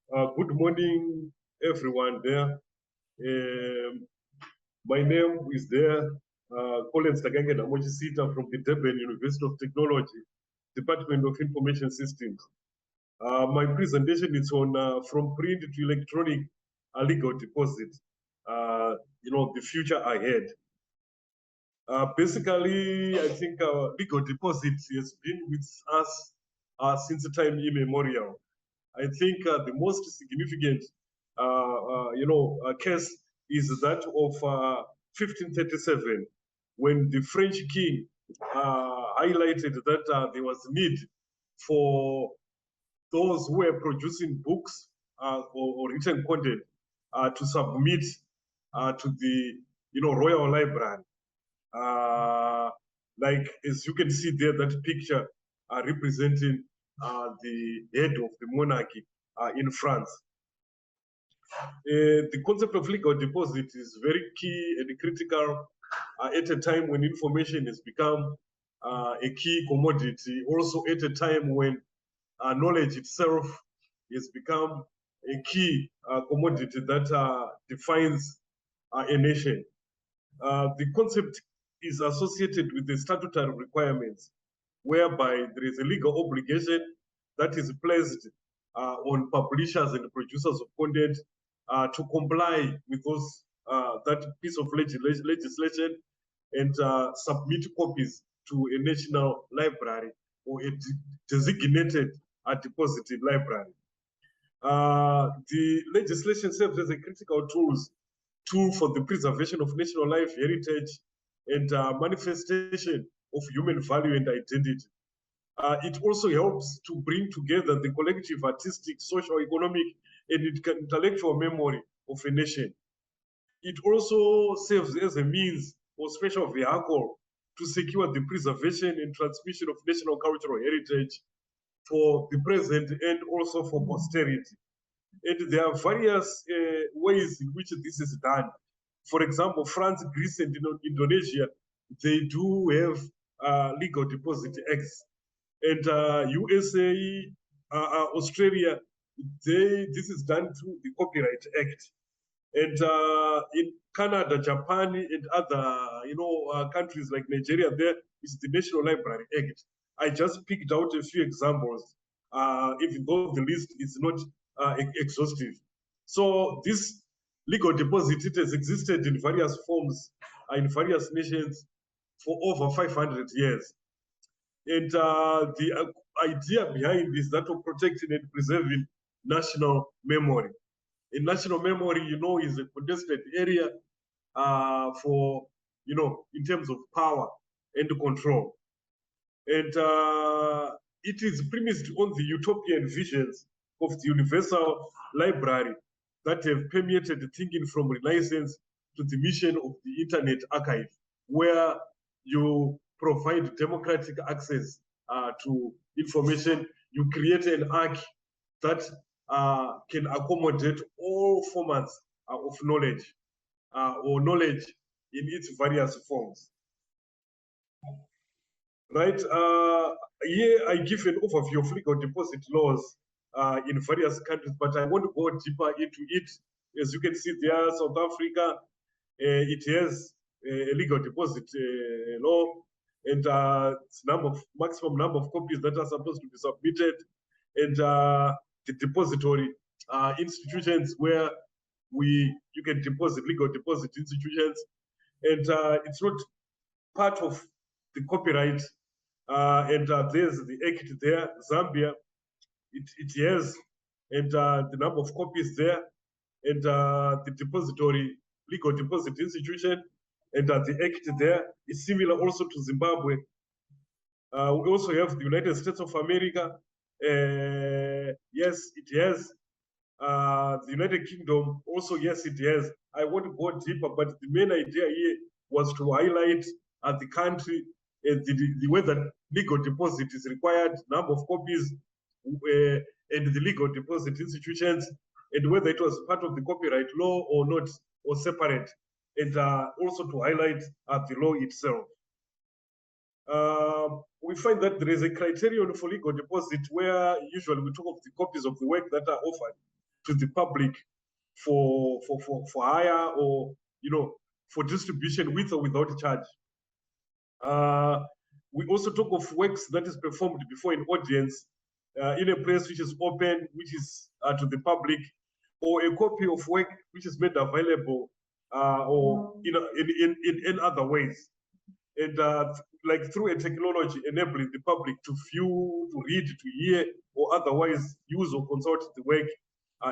Good morning, everyone there. My name is there, Collence from the Durban University of Technology, Department of Information Systems. My presentation is on from print to electronic legal deposit, the future ahead. Basically, I think legal deposit has been with us since time immemorial. I think the most significant, case is that of 1537, when the French king highlighted that there was need for those who were producing books or written content to submit to the royal library. Like as you can see there, that picture representing the head of the monarchy in France. The concept of legal deposit is very key and critical at a time when information has become a key commodity, also at a time when knowledge itself has become a key commodity that defines a nation. The concept is associated with the statutory requirements, whereby there is a legal obligation that is placed on publishers and producers of content to comply with those that piece of legislation and submit copies to a national library or a designated deposit library. The legislation serves as a critical tool for the preservation of national life, heritage, and manifestation of human value and identity. It also helps to bring together the collective artistic, social, economic, and intellectual memory of a nation. It also serves as a means or special vehicle to secure the preservation and transmission of national cultural heritage for the present and also for posterity. And there are various ways in which this is done. For example, France, Greece, and Indonesia, they do have legal deposit acts. And USA, Australia, this is done through the Copyright Act. And in Canada, Japan, and other countries like Nigeria, there is the National Library Act. I just picked out a few examples, even though the list is not exhaustive. So this legal deposit, it has existed in various forms in various nations for over 500 years. And the idea behind is that of protecting and preserving national memory. A national memory, is a contested area for, in terms of power and control. And it is premised on the utopian visions of the universal library that have permeated thinking from Renaissance to the mission of the Internet Archive, where you provide democratic access to information. You create an arc that can accommodate all formats of knowledge or knowledge in its various forms. Right, here I give an overview of legal deposit laws in various countries, but I want to go deeper into it. As you can see there, South Africa, it has a legal deposit law, and it's maximum number of copies that are supposed to be submitted, and the depository institutions where you can deposit, legal deposit institutions, and it's not part of the copyright, and there's the act there. Zambia, it has, and the number of copies there, and the depository, legal deposit institution, and the act there is similar also to Zimbabwe. We also have the United States of America. Yes, it has. The United Kingdom also, yes, it has. I want to go deeper, but the main idea here was to highlight the country, the way that legal deposit is required, number of copies, and the legal deposit institutions, and whether it was part of the copyright law or not, or separate, and also to highlight the law itself. We find that there is a criterion for legal deposit where usually we talk of the copies of the work that are offered to the public for hire or for distribution with or without charge. We also talk of works that is performed before an audience in a place which is open, which is to the public, or a copy of work which is made available or in other ways, and like through a technology enabling the public to view, to read, to hear, or otherwise use or consult the work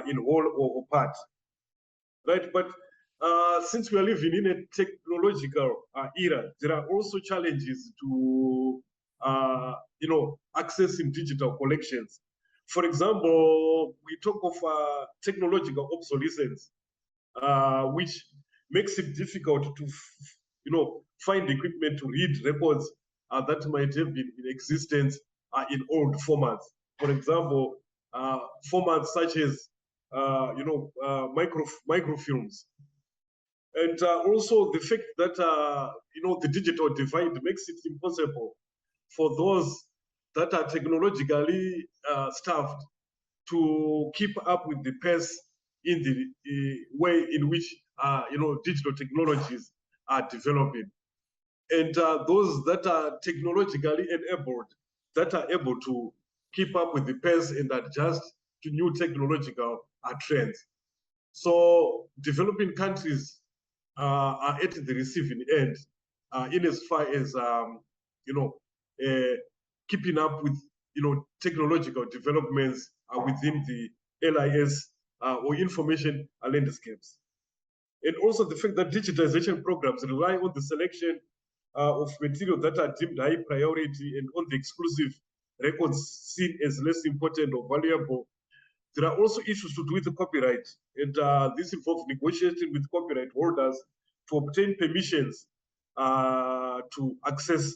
in whole or part. Right, but since we are living in a technological era, there are also challenges to accessing digital collections. For example, we talk of technological obsolescence, which makes it difficult to find equipment to read records that might have been in existence in old formats. For example, formats such as microfilms. And also the fact that the digital divide makes it impossible for those that are technologically staffed to keep up with the pace in the way in which digital technologies are developing. And those that are technologically enabled, that are able to keep up with the pace and adjust to new technological trends. So developing countries are at the receiving end in as far as keeping up with technological developments within the LIS or information landscapes. And also the fact that digitization programs rely on the selection of material that are deemed high priority and on the exclusive records seen as less important or valuable. There are also issues to do with the copyright, and this involves negotiating with copyright holders to obtain permissions to access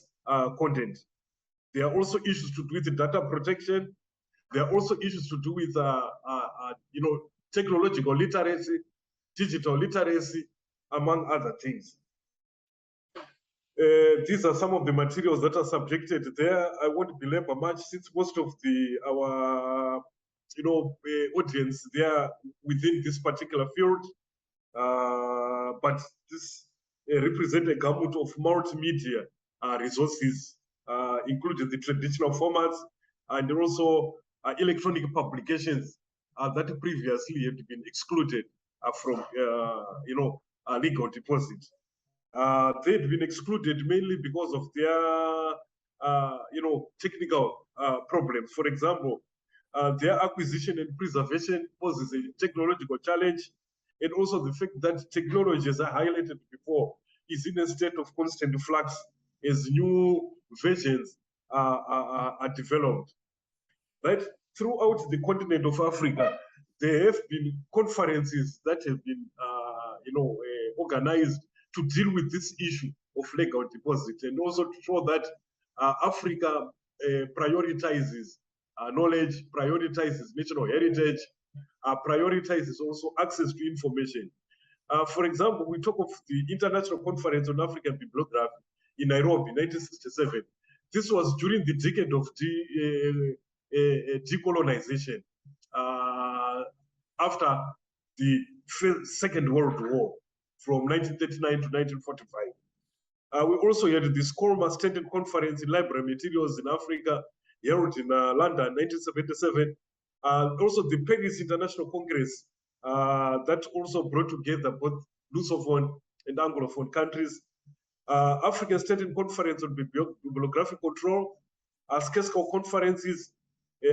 content. There are also issues to do with the data protection. There are also issues to do with technological literacy, digital literacy, among other things. These are some of the materials that are subjected there. I won't belabor much since most of our audience, they are within this particular field, but this represents a gamut of multimedia resources, including the traditional formats and also electronic publications that previously had been excluded from legal deposit. They'd been excluded mainly because of their technical problems. For example, their acquisition and preservation poses a technological challenge, and also the fact that technology, as I highlighted before, is in a state of constant flux as new versions are developed. Right? Throughout the continent of Africa, there have been conferences that have been organized to deal with this issue of legal deposit, and also to show that Africa prioritizes knowledge, prioritizes national heritage, prioritizes also access to information. For example, we talk of the International Conference on African Bibliography in Nairobi, 1967. This was during the decade of decolonization after the Second World War, from 1939 to 1945. We also had the SCANUL Standard Conference in Library Materials in Africa, held in London, 1977. Also the Paris International Congress, that also brought together both Lusophone and Anglophone countries. African Standard Conference on Bibliographic Control, SCANUL conferences,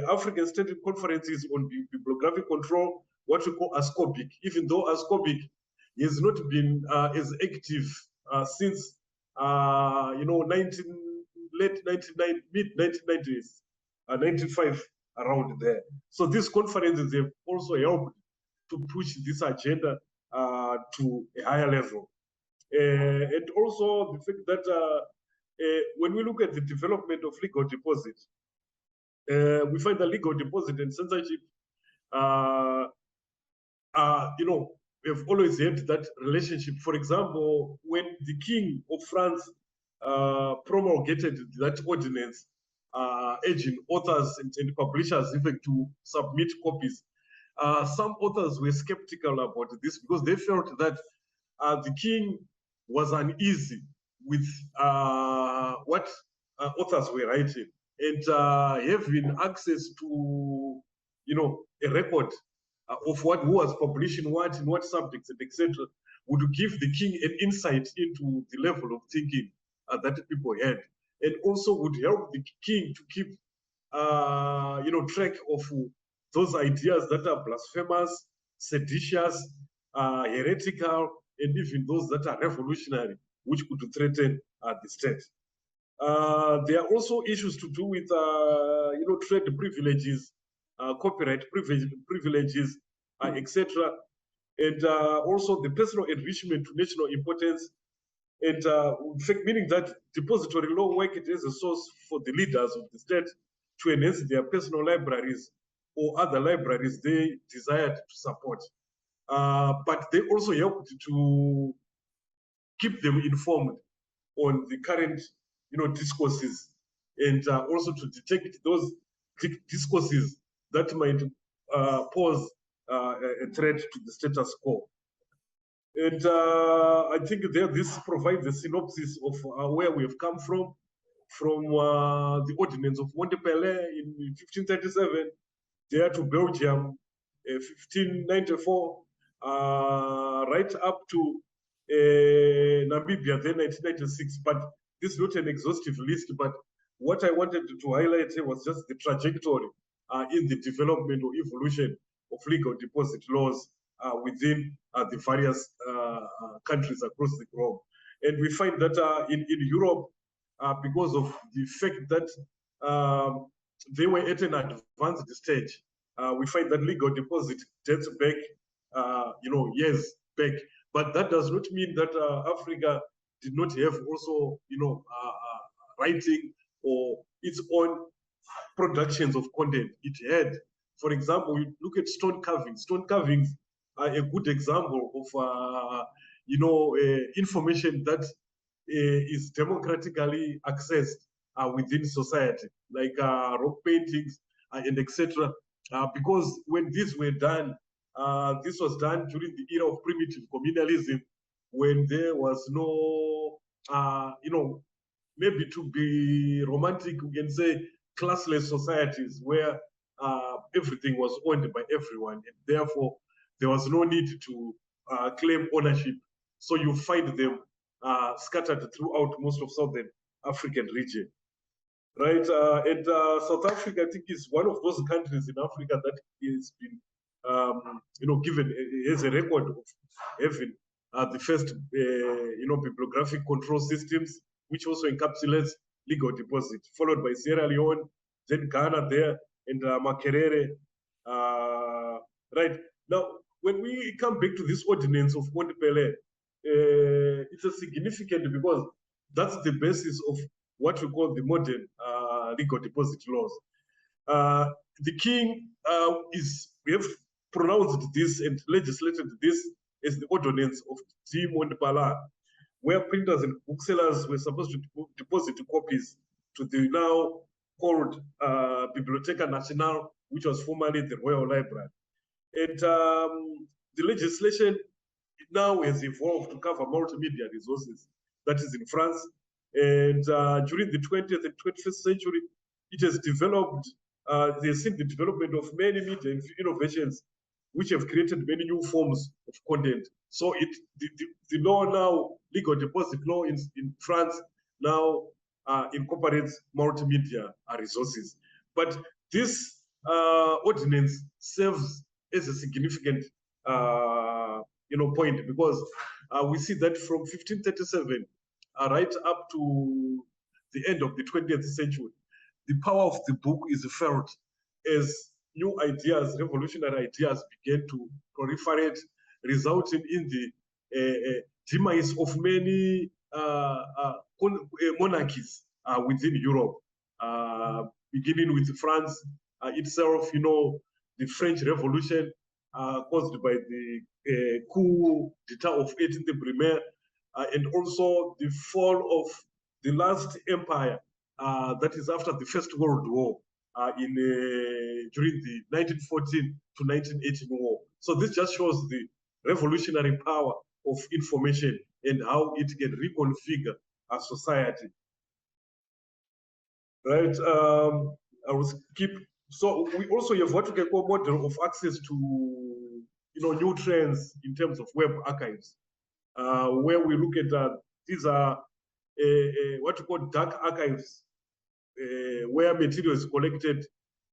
African Standard Conferences on Bibliographic Control, what we call ASCOBIC, even though ASCOBIC has not been as active since mid-1990s, 95, around there. So these conferences have also helped to push this agenda to a higher level. And also the fact that when we look at the development of legal deposit, we find that legal deposit and censorship we have always had that relationship. For example, when the King of France promulgated that ordinance urging authors and publishers even to submit copies, some authors were skeptical about this because they felt that the king was uneasy with what authors were writing, and having access to, a record of who was publishing what in what subjects and etc. would give the king an insight into the level of thinking that people had, and also would help the king to keep track of those ideas that are blasphemous, seditious, heretical, and even those that are revolutionary, which could threaten the state. There are also issues to do with, trade privileges, copyright privileges, etc. And also the personal enrichment to national importance. And in fact, meaning that depository law worked as a source for the leaders of the state to enhance their personal libraries or other libraries they desired to support. But they also helped to keep them informed on the current, discourses, and also to detect those discourses that might pose a threat to the status quo. And I think this provides a synopsis of where we have come from the Ordinance of Montpellier in 1537, there to Belgium, 1594, right up to Namibia, then 1996. But this is not an exhaustive list, but what I wanted to highlight here was just the trajectory in the development or evolution of legal deposit laws within the various countries across the globe. And we find that in Europe, because of the fact that they were at an advanced stage, we find that legal deposit dates back, years back. But that does not mean that Africa did not have also, writing or its own productions of content. It had, for example, you look at stone carvings. Stone carvings are a good example of, information that is democratically accessed within society, like rock paintings and etc. Because when these were done, this was done during the era of primitive communalism, when there was no, maybe to be romantic, we can say classless societies where everything was owned by everyone, and therefore there was no need to claim ownership. So you find them scattered throughout most of Southern African region, right? And South Africa, I think, is one of those countries in Africa that has been, given as a record of having the first, bibliographic control systems, which also encapsulates legal deposit, followed by Sierra Leone, then Ghana there, and Makerere. Right now, when we come back to this ordinance of Montpellier, it's a significant because that's the basis of what we call the modern legal deposit laws. The king we have pronounced this and legislated this as the ordinance of Montpellier, where printers and booksellers were supposed to deposit copies to the now called Bibliotheca Nationale, which was formerly the Royal Library. And the legislation now has evolved to cover multimedia resources. That is in France. And during the 20th and 21st century, it has developed, there's seen the development of many media innovations, which have created many new forms of content. So the law now, legal deposit law in France now incorporates multimedia resources. But this ordinance serves as a significant point, because we see that from 1537 right up to the end of the 20th century, the power of the book is felt as new ideas, revolutionary ideas began to proliferate, resulting in the demise of many monarchies within Europe, beginning with France itself, the French Revolution caused by the coup d'etat of 18th Brumaire, and also the fall of the last empire, that is after the First World War, during the 1914 to 1918 war. So this just shows the revolutionary power of information and how it can reconfigure a society. Right. I will skip. So we also have what we can call model of access to new trends in terms of web archives, where we look at these are what we call dark archives, where material is collected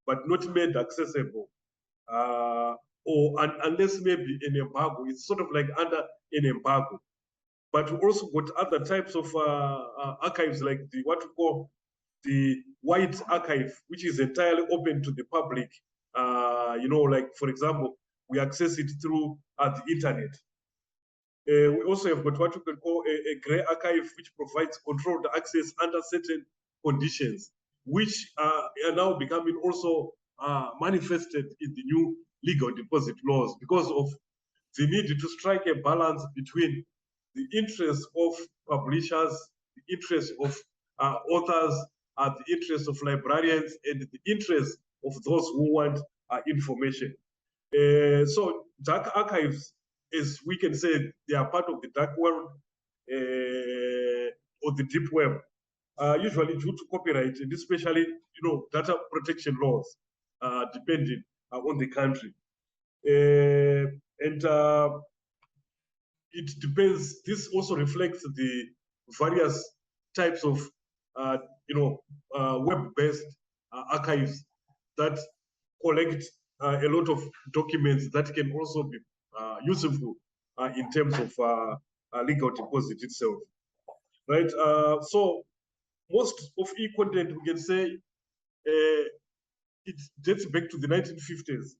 but not made accessible, or unless maybe an embargo. It's sort of like under an embargo. But we also got other types of archives, like what we call the white archive, which is entirely open to the public. Like, for example, we access it through the internet. We also have got what we can call a gray archive, which provides controlled access under certain conditions, which are now becoming also manifested in the new legal deposit laws because of the need to strike a balance between the interests of publishers, the interests of authors, the interests of librarians, and the interests of those who want information. So dark archives, as we can say, they are part of the dark world or the deep web, usually due to copyright and especially data protection laws, depending on the country. And it depends. This also reflects the various types of web-based archives that collect a lot of documents that can also be useful in terms of legal deposit itself, right? So most of e-content, we can say, it dates back to the 1950s,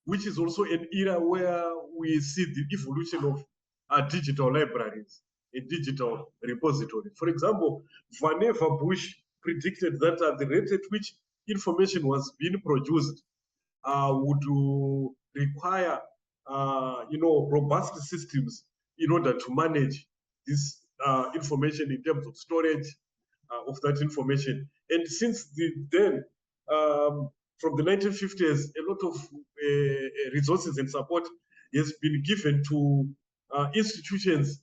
which is also an era where we see the evolution of digital libraries, a digital repository. For example, Vannevar Bush predicted that the rate at which information was being produced would require, robust systems in order to manage this information in terms of storage of that information. And since then, from the 1950s, a lot of resources and support has been given to institutions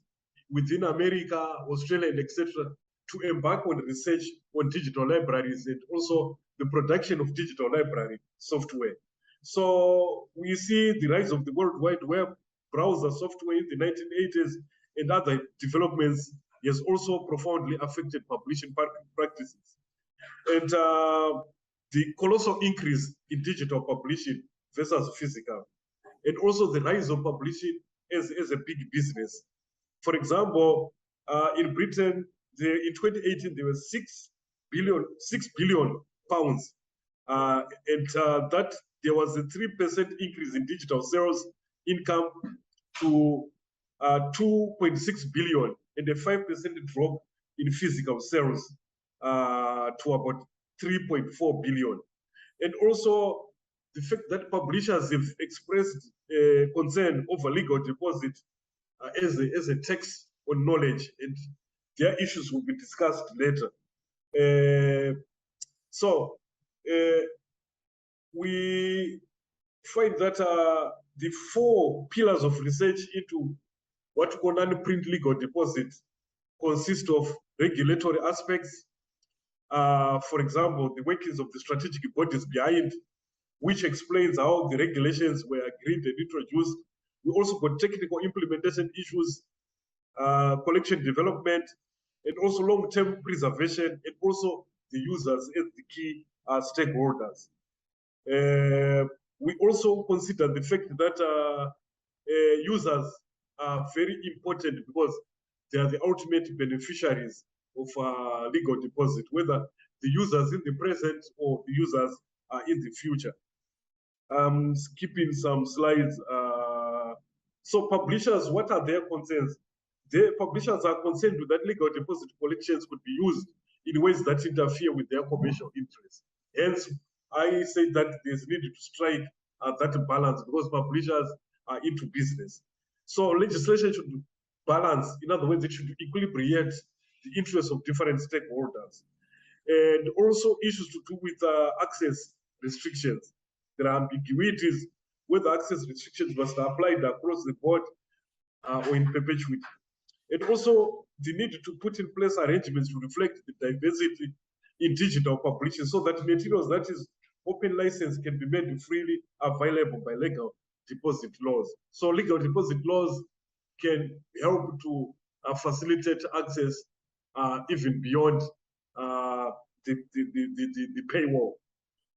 within America, Australia, and etc., to embark on research on digital libraries and also the production of digital library software. So we see the rise of the World Wide Web, browser software in the 1980s, and other developments has also profoundly affected publishing practices. And the colossal increase in digital publishing versus physical, and also the rise of publishing as a big business. For example, in Britain, in 2018, there was 6 billion pounds, and that there was a 3% increase in digital sales income to 2.6 billion, and a 5% drop in physical sales to about 3.4 billion. And also the fact that publishers have expressed concern over legal deposit as a tax on knowledge, and their issues will be discussed later. So we find that the 4 pillars of research into what we call non-print legal deposit consist of regulatory aspects. For example, the workings of the strategic bodies behind, which explains how the regulations were agreed and introduced. We also got technical implementation issues, collection development, and also long-term preservation, and also the users as the key stakeholders. We also consider the fact that users are very important because they are the ultimate beneficiaries of legal deposit, whether the users in the present or the users in the future. Skipping some slides. So publishers, what are their concerns? The publishers are concerned that legal deposit collections could be used in ways that interfere with their commercial interests. Hence, I say that there's need to strike that balance because publishers are into business. So legislation should balance. In other words, it should equilibrate the interests of different stakeholders. and also issues to do with access restrictions. There are ambiguities whether access restrictions must be applied across the board or in perpetuity. And also the need to put in place arrangements to reflect the diversity in digital publishing so that materials that is open license can be made freely available by legal deposit laws. So legal deposit laws can help to facilitate access even beyond the paywall.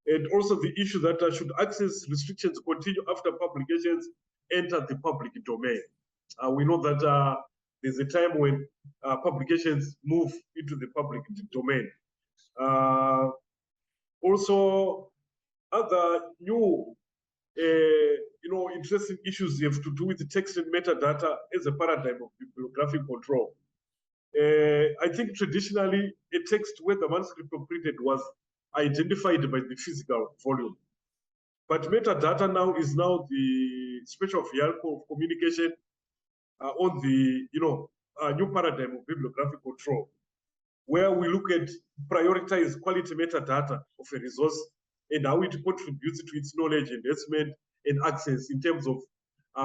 And also the issue that should access restrictions continue after publications enter the public domain. We know that there's a time when publications move into the public domain. Also, other new, interesting issues have to do with the text and metadata as a paradigm of bibliographic control. I think traditionally, a text, whether manuscript or printed, was identified by the physical volume. But metadata now is the special vehicle of communication on the new paradigm of bibliographic control, where we look at prioritize quality metadata of a resource and how it contributes to its knowledge, investment, and access in terms of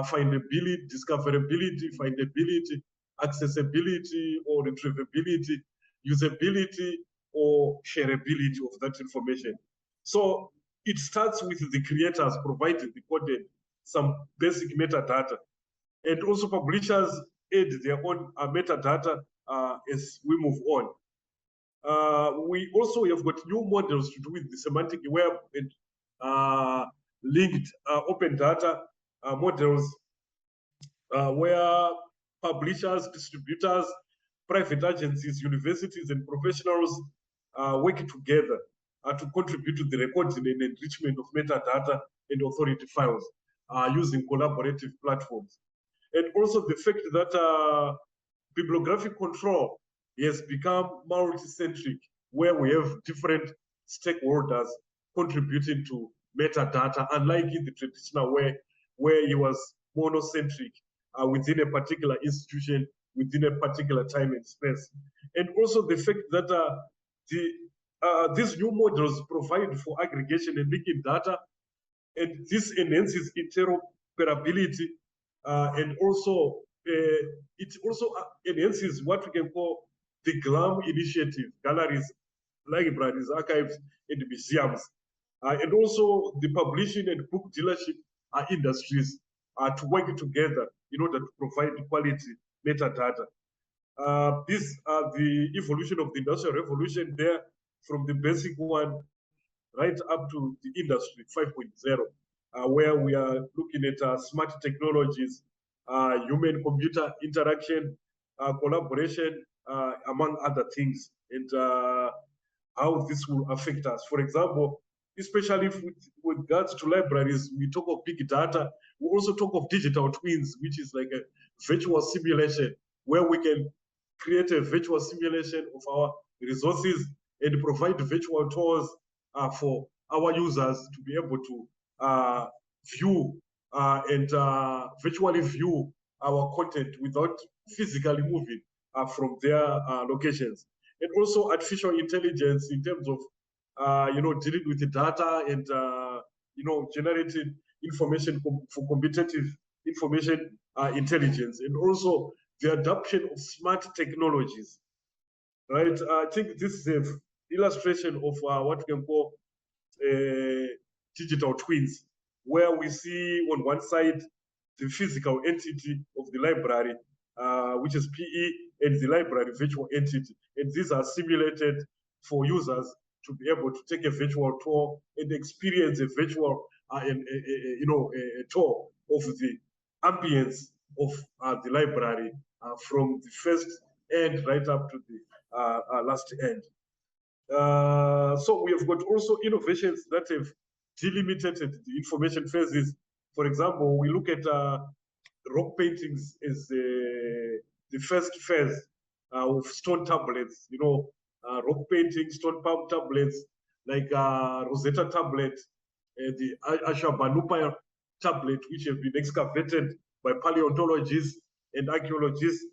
findability, discoverability, findability, accessibility or retrievability, usability or shareability of that information. So it starts with the creators providing the content, some basic metadata, and also publishers add their own metadata as we move on. We also have got new models to do with the semantic web and linked open data models where publishers, distributors, private agencies, universities, and professionals work together to contribute to the recording and enrichment of metadata and authority files using collaborative platforms. And also the fact that bibliographic control has become multi-centric, where we have different stakeholders contributing to metadata, unlike in the traditional way, where it was monocentric within a particular institution, within a particular time and space. And also the fact that these new models provide for aggregation and linking data, and this enhances interoperability, and also it also enhances what we can call the GLAM initiative, galleries, libraries, archives, and museums, and also the publishing and book dealership industries to work together in order to provide quality metadata. These are the evolution of the Industrial Revolution there, from the basic one right up to the Industry 5.0, where we are looking at smart technologies, human-computer interaction, collaboration, among other things, and how this will affect us. For example, especially with regards to libraries, we talk of big data. We also talk of digital twins, which is like a virtual simulation, where we can create a virtual simulation of our resources and provide virtual tours for our users to be able to view and virtually view our content without physically moving from their locations. And also artificial intelligence in terms of dealing with the data and generating information for competitive information intelligence, and also the adoption of smart technologies. Right, I think this is an illustration of what we can call digital twins, where we see on one side the physical entity of the library, which is PE, and the library virtual entity. And these are simulated for users to be able to take a virtual tour and experience a virtual, a tour of the ambience of the library from the first end right up to the last end. So we have got also innovations that have delimited the information phases. For example, we look at rock paintings as the first phase of stone tablets, rock paintings, stone palm tablets, like Rosetta tablet, the Ashurbanipal tablet, which have been excavated by paleontologists and archaeologists,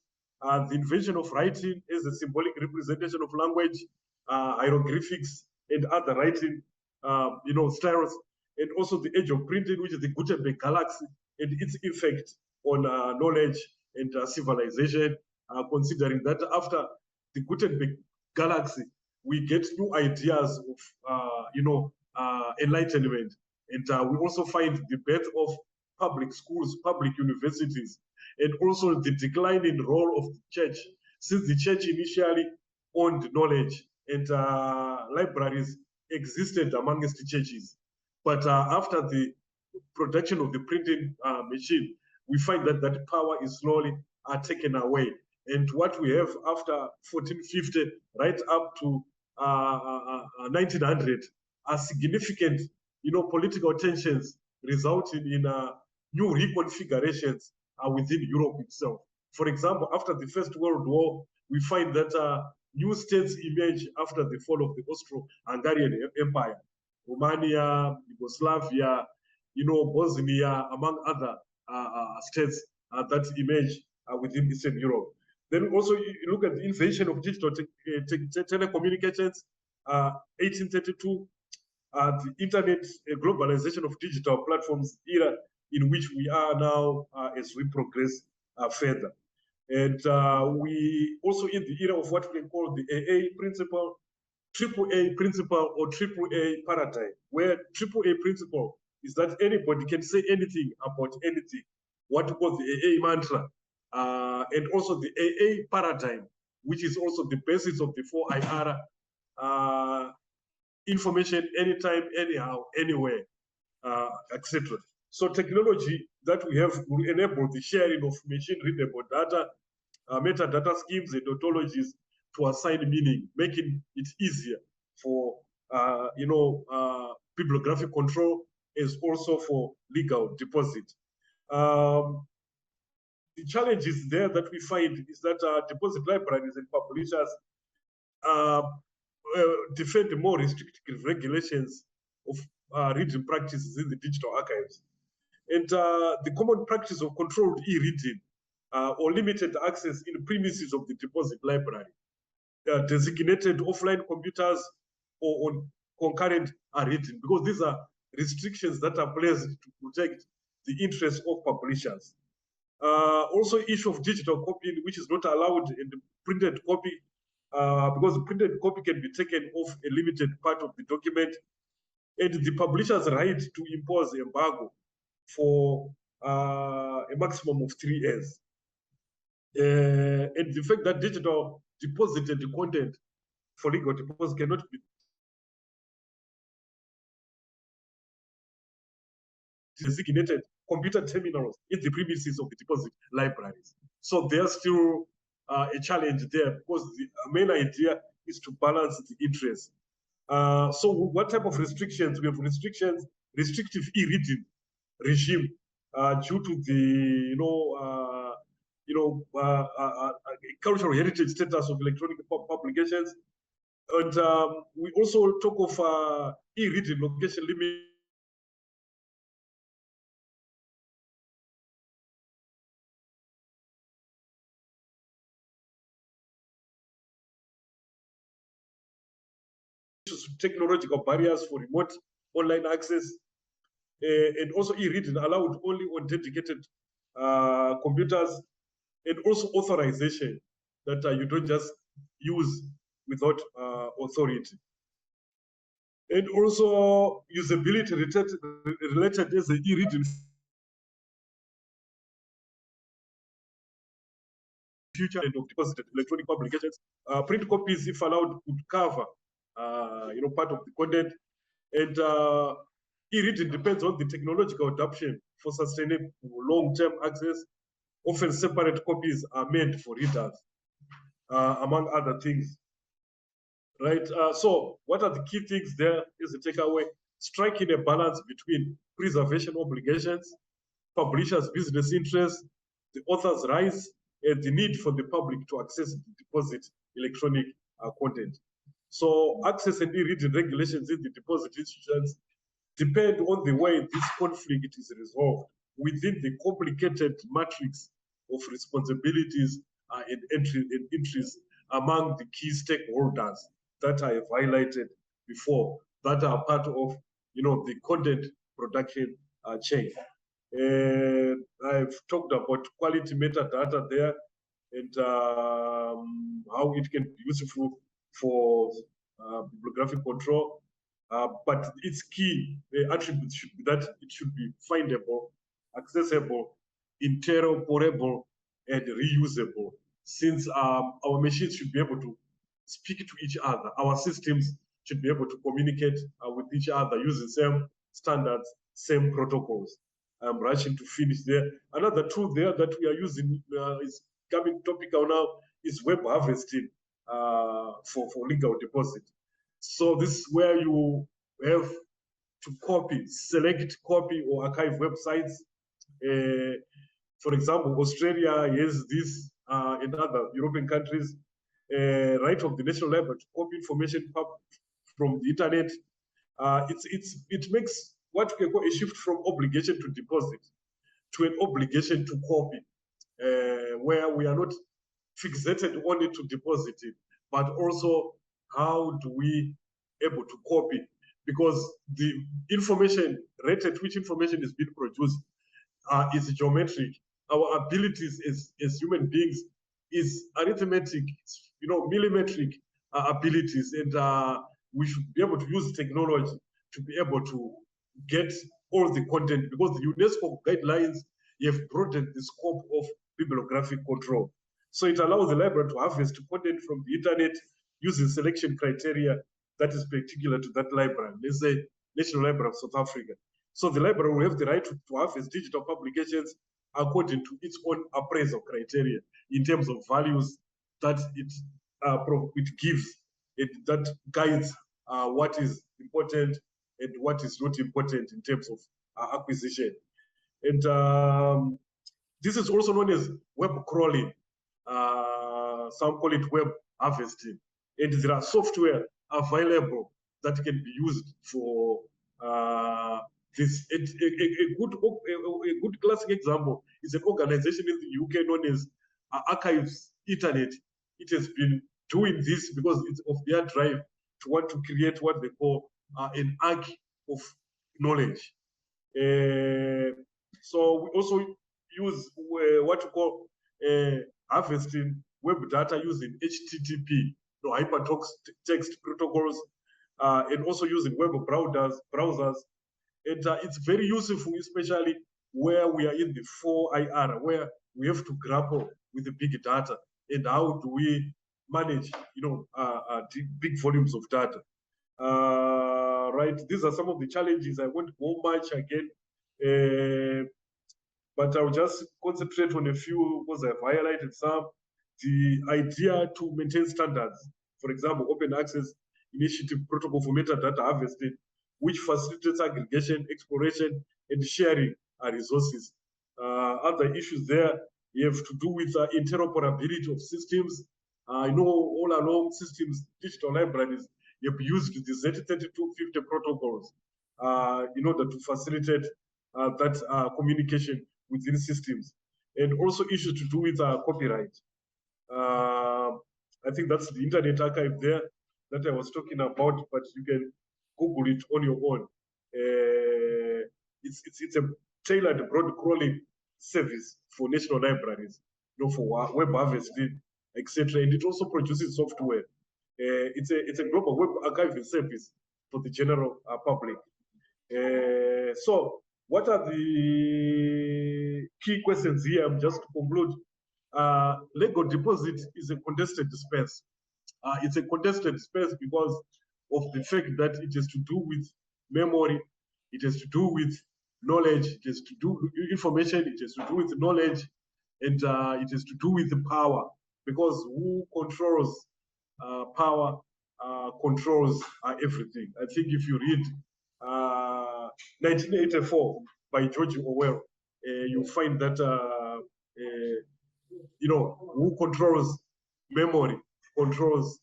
the invention of writing as a symbolic representation of language, hieroglyphics and other writing, styles, and also the age of printing, which is the Gutenberg galaxy and its effect on knowledge and civilization, considering that after the Gutenberg galaxy, we get new ideas of, enlightenment. And we also find the birth of public schools, public universities, and also the declining role of the church, since the church initially owned knowledge and libraries existed amongst the churches. But after the production of the printing machine, we find that that power is slowly taken away. And what we have after 1450, right up to 1900, are significant, political tensions resulting in new reconfigurations within Europe itself. For example, after the First World War, we find that new states emerge after the fall of the Austro-Hungarian Empire, Romania, Yugoslavia, Bosnia, among other states that emerge within Eastern Europe. Then also you look at the invention of digital telecommunications, 1832, the internet globalization of digital platforms era in which we are now as we progress further. And we also in the era of what we call the AA principle, AAA principle, or AAA paradigm, where AAA principle is that anybody can say anything about anything, what we call the AA mantra, and also the AA paradigm, which is also the basis of the 4IR, information anytime, anyhow, anywhere, etc. So technology that we have will enable the sharing of machine-readable data, metadata schemes and ontologies to assign meaning, making it easier for bibliographic control as also for legal deposit. The challenges there that we find is that deposit libraries and publishers defend more restrictive regulations of reading practices in the digital archives. And the common practice of controlled e-reading or limited access in premises of the deposit library, designated offline computers or on concurrent reading, because these are restrictions that are placed to protect the interests of publishers. Also, issue of digital copying, which is not allowed in the printed copy, because the printed copy can be taken off a limited part of the document, and the publisher's right to impose embargo for a maximum of 3 years. And the fact that digital deposited content for legal deposit cannot be designated computer terminals in the premises of the deposit libraries. So there's still a challenge there, because the main idea is to balance the interests. So what type of restrictions? We have restrictions, restrictive e-reading regime due to the cultural heritage status of electronic publications. And we also talk of e-reading location limit. Technological barriers for remote online access, and also e-reading allowed only on dedicated computers, and also authorization that you don't just use without authority. And also usability related as the e-reading future and of deposited electronic publications. Print copies, if allowed, could cover part of the content. And e-reading depends on the technological adoption for sustainable long-term access. Often separate copies are made for readers, among other things. Right? So what are the key things there is the takeaway? Striking a balance between preservation obligations, publishers' business interests, the author's rights, and the need for the public to access the deposit electronic content. So access and e-reading regulations in the deposit institutions depend on the way this conflict is resolved within the complicated matrix of responsibilities and entries among the key stakeholders that I have highlighted before that are part of, the content production chain. I've talked about quality metadata there and how it can be useful for bibliographic control. But its key attributes should be that it should be findable, accessible, interoperable, and reusable. Since our machines should be able to speak to each other, our systems should be able to communicate with each other using same standards, same protocols. I'm rushing to finish there. Another tool there that we are using is coming topical now is web harvesting for legal deposit. So this is where you have to copy, select, copy, or archive websites. For example, Australia has this in other European countries, right of the National Library to copy information from the internet. It makes what we call a shift from obligation to deposit to an obligation to copy, where we are not fixated only to deposit it, but also how do we able to copy, because the information rate at which information is being produced is geometric. Our abilities as human beings is arithmetic, millimetric abilities, and we should be able to use technology to be able to get all the content, because the UNESCO guidelines have broadened the scope of bibliographic control. So it allows the library to harvest content from the internet using selection criteria that is particular to that library. Let's say National Library of South Africa. So the library will have the right to harvest digital publications according to its own appraisal criteria in terms of values that it gives, that guides what is important and what is not important in terms of acquisition. And this is also known as web crawling. Some call it web harvesting. And there are software available that can be used for this. A good classic example is an organization in the UK known as Archives Internet. It has been doing this because it's of their drive to want to create what they call an arc of knowledge. So we also use what you call harvesting web data using HTTP, hypertext protocols, and also using web browsers. And it's very useful, especially where we are in the 4IR, where we have to grapple with the big data and how do we manage, big volumes of data. Right, these are some of the challenges. I won't go much again, but I'll just concentrate on a few because I've highlighted some. The idea to maintain standards, for example, open access initiative protocol for metadata harvesting, which facilitates aggregation, exploration, and sharing resources. Other issues there have to do with interoperability of systems. I know all along systems, digital libraries, have used the Z3250 protocols in order to facilitate that communication within systems. And also issues to do with copyright. I think that's the Internet Archive there that I was talking about, but you can Google it on your own. It's a tailored broad crawling service for national libraries, for web harvesting, etc. And it also produces software. It's a global web archiving service for the general public. So what are the key questions here? Just to conclude, legal deposit is a contested space. It's a contested space because of the fact that it has to do with memory, it has to do with knowledge, it has to do with information, it has to do with knowledge, and it has to do with the power, because who controls power controls everything. I think if you read 1984 by George Orwell, you find that who controls memory controls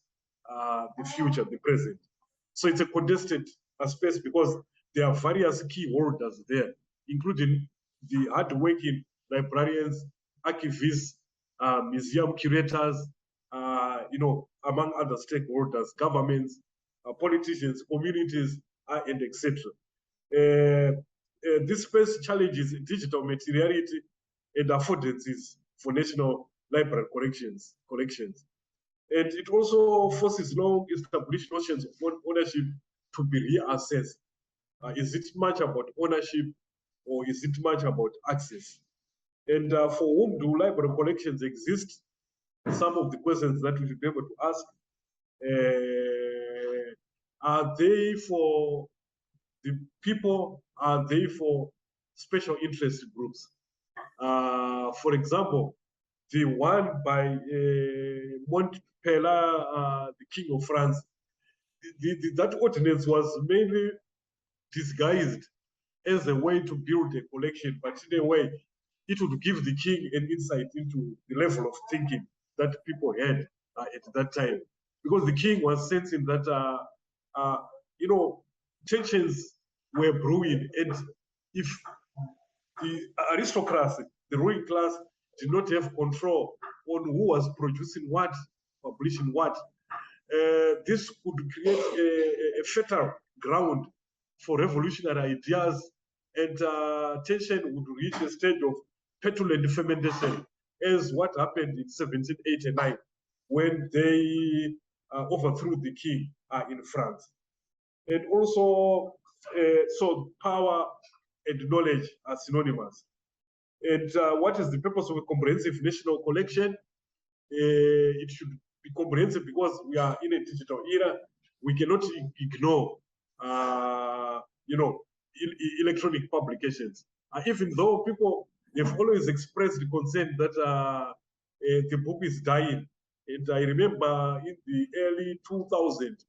the future, the present. So it's a contested space because there are various key holders there, including the hardworking librarians, archivists, museum curators, among other stakeholders, governments, politicians, communities, and etc. This space challenges digital materiality and affordances for national library collections. And it also forces long-established notions of ownership to be reassessed. Is it much about ownership, or is it much about access? And for whom do library collections exist? Some of the questions that we should be able to ask. Are they for the people? Are they for special interest groups? For example, the one by Montpellier, the King of France, that ordinance was mainly disguised as a way to build a collection, but in a way, it would give the king an insight into the level of thinking that people had at that time. Because the king was sensing that, tensions were brewing, and if the aristocracy, the ruling class, did not have control on who was producing what, publishing what, this could create a fertile ground for revolutionary ideas, and tension would reach a stage of petulant fermentation, as what happened in 1789 when they overthrew the king in France. And also, so power and knowledge are synonymous. And what is the purpose of a comprehensive national collection? It should be comprehensive because we are in a digital era. We cannot ignore, electronic publications. Even though people have always expressed the concern that the book is dying. And I remember in the early 2000s,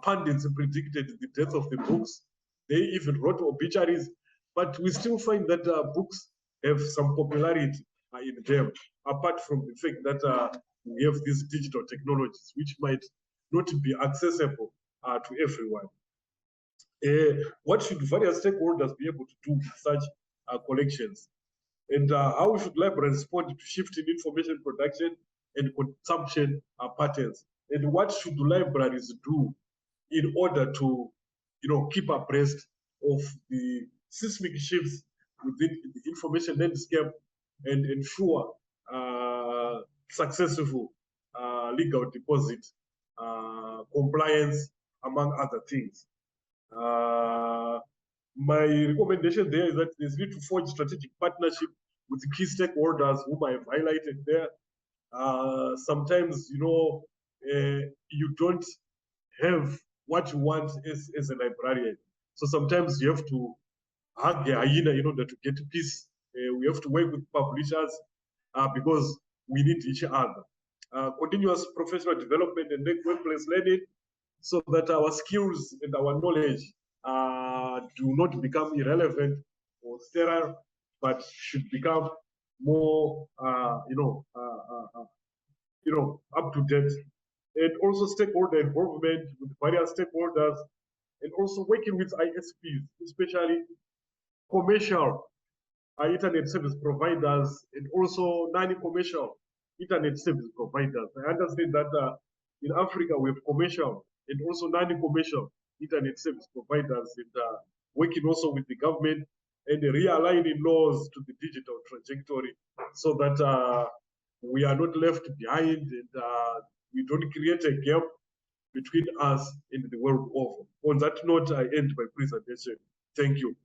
pundits predicted the death of the books. They even wrote obituaries, but we still find that books have some popularity in them, apart from the fact that we have these digital technologies, which might not be accessible to everyone. What should various stakeholders be able to do with such collections? And how should libraries respond to shifting information production and consumption patterns? And what should libraries do in order to, keep abreast of the seismic shifts within the information landscape and ensure successful legal deposit compliance, among other things. My recommendation there is that there's need to forge strategic partnership with the key stakeholders whom I have highlighted there. Sometimes, you don't have what you want as a librarian. So sometimes you have to hug a hyena in order to get peace. We have to work with publishers because we need each other. Continuous professional development and workplace learning, so that our skills and our knowledge do not become irrelevant or sterile, but should become more, up to date. And also stakeholder involvement with various stakeholders, and also working with ISPs, especially commercial internet service providers, and also non-commercial internet service providers. I understand that in Africa we have commercial and also non-commercial internet service providers, and working also with the government and realigning laws to the digital trajectory, so that we are not left behind, and we don't create a gap between us and the world over. On that note, I end my presentation. Thank you.